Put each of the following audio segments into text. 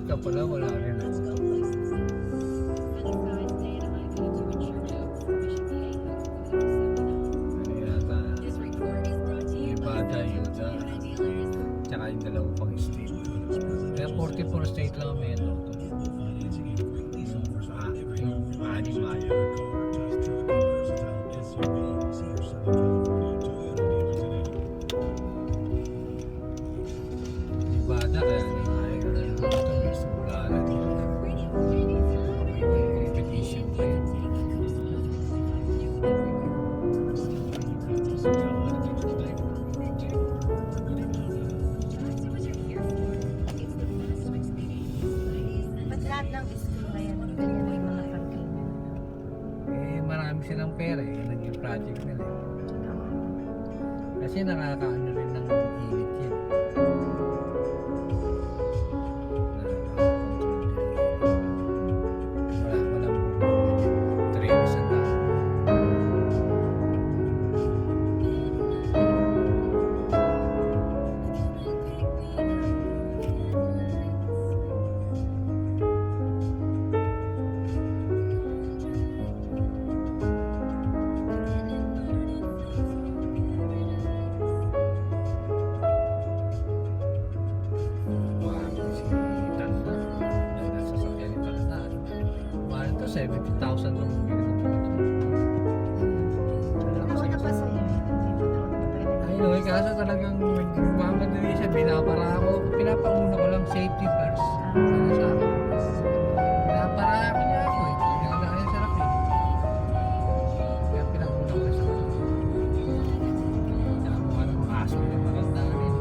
ka pala, wala rin ako. Ano yata, Nevada, Utah, tsaka yung dalawang pang state. Kaya 44 state lang may ano to. Yung animal. Nevada, kaya nangyayari ka na lang ito. May simula na dito. May competition pa yun. Ba't lahat ng school ngayon, ganyan may mga parking? Eh, marami silang pera eh. Yun ang yung project nila eh. Kasi nakakaano rin ng init yun. Walang train sa tao. Nasa sasakyan ni Tanda. Mahal ito, 70,000 lang bumili ng motor. Ako na pa sa'yo. Ay, no, kaso talagang magmamadali siya, pinapara ako. Pinapauna ko lang safety first. Sana sa akin. Pinapara ako niya ako eh. Pinagdaan sa rapi. Kaya pinapauna ko sa akin. Kaya mga ng mga aso niya magandaan eh.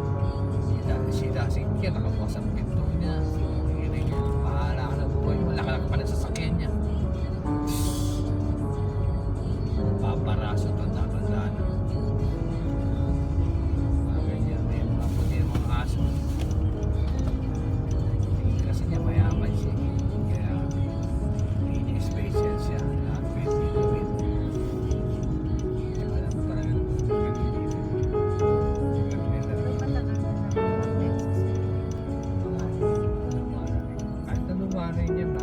Si Dasing Kia, nakabukas ang pinto niya. Bahala ka na buhay mo. Lakalak pa ng sasakyan niya. Paparaso to, natandaan na. Mga ganyan, may mga puti ng mga aso. Kasi niya mayaman siya. Kaya hindi special siya. Lahat pwede gawin. Kaya alam mo talaga ng gagawin dito. Kahit na lumaray niya na